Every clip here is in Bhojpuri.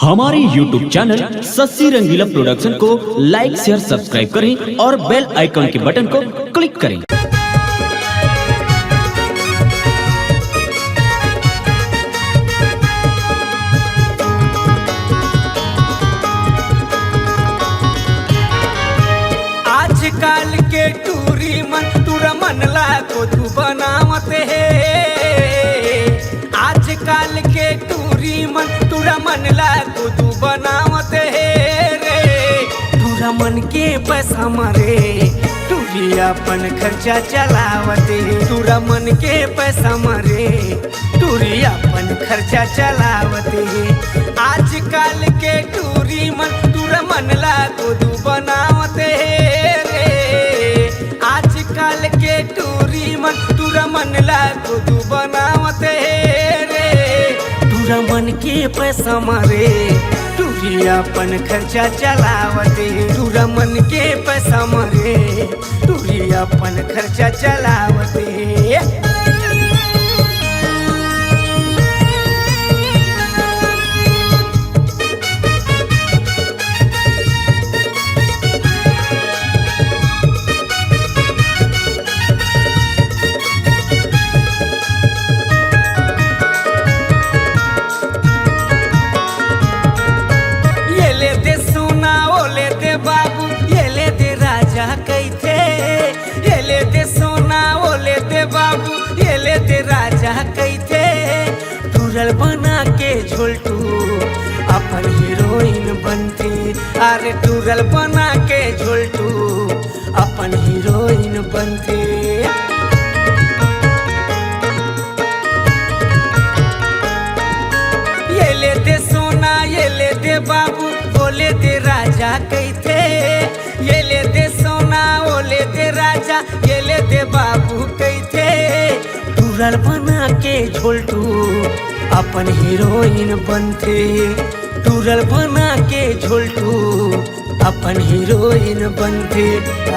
हमारे YouTube चैनल सस्सी रंगीला प्रोडक्शन को लाइक शेयर सब्सक्राइब करें और बेल आइकन के बटन को क्लिक करें। आजकल के टूरी मन ला को तू बनावत है। आजकल के टूरी मन ला को तू बनावत है रे। टूरा मन के पैसा मरे टूरी अपन खर्चा चलावते। टूरा मन के पैसा मरे टूरी अपन खर्चा चलावते। आजकल के टूरी मन ला को तू बनावते रे। आजकल के टूरी मन ला को तू बनावते रे। टूरा मन के पैसा मारे टूरी अपन खर्चा चलावते। टूरा मन के पैसा मारे टूरी अपन खर्चा चलावते। राजा कैथे टूरल बना के झोलटू अपन हीरोइन बनते। अरे टूरल बना के झोलटू अपन हीरोइन बनते। ये ले दे सोना ये ले दे बाबू बोले दे राजा कैथे। ये ले दे सोना वो ले दे राजा ये ले दे बाबू कैथे। टूरल बना के झोलटू अपन हीरोइन बनते। टूरल बना के झोलटू अपन हीरोइन बनते।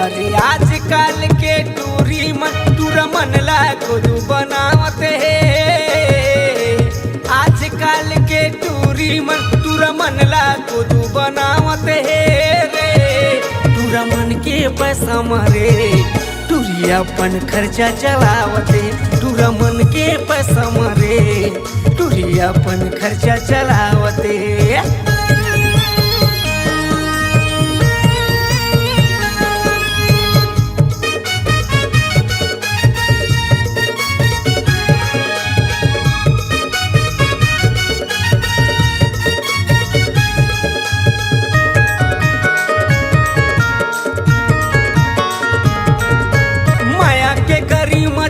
अरे आजकल के टूरी टूरा मन ला को तू बनावते है। आजकल के टूरी टूरा मन ला को तू बनावते है रे। टूरा मन के पैसा मारे टूरी अपन खर्चा चलावते। टूरा मन के पैसा मारे टूरी अपन खर्चा चलावते।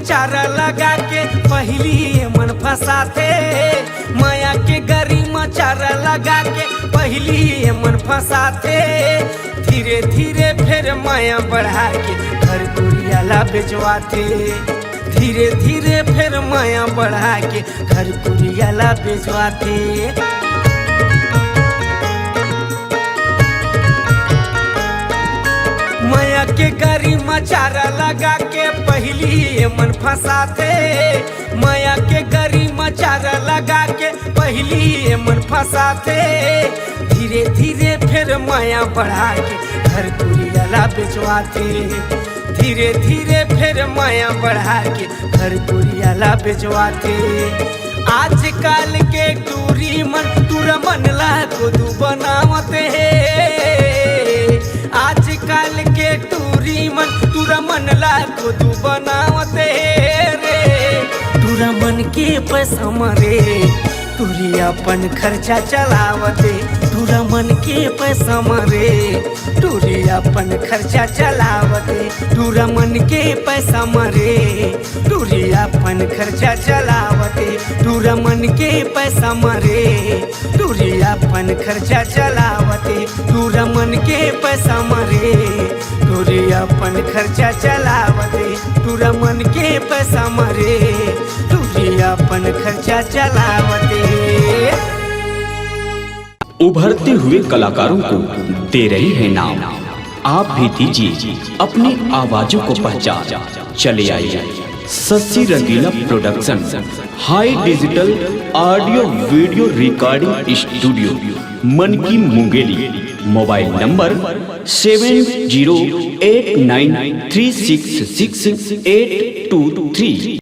चारा लगा के पहली मन फंसाते। माया के गरी चारा लगा के पहली मन फंसाते। धीरे धीरे फिर माया बढ़ा के घर कुरियाला बेचवाते। धीरे धीरे फिर माया बढ़ा के घर कुरियाला बेचवाते। माया के गरी चारा लगा के पहली मन फंसाते। माया के गरी चारा लगा के पहली मन फंसाते। धीरे धीरे फिर माया बढ़ा के घर कुरियाला बेचवाते। धीरे धीरे फिर माया बढ़ा के घर कुरियाला बेचवाते। आजकल के टूरी टूरा मन ला को तू बनावते है। आजकल के टूरी टूरा मन ला को तू बनावते रे। टूरा मन के पैसा मारे टूरी अपन खर्चा चलावते। टूरा मन के पैसा मारे टूरी अपन खर्चा चलावते। टूरा मन के पैसा मारे टूरी अपन खर्चा चलावते। टूरा मन के पैसा मारे टूरी अपन खर्चा चलावते। टूरा मन के पैसा मारे टूरी अपन खर्चा चलावते। टूरा मन के पैसा मारे टूरी अपन खर्चा चलावते। उभरते हुए कलाकारों को दे रही है नाम। आप भी दीजिए अपनी आवाजों को पहचान। चले आइए Shashi Rangila production high digital audio video recording studio Manki Mungeli. Mobile number 7089366823।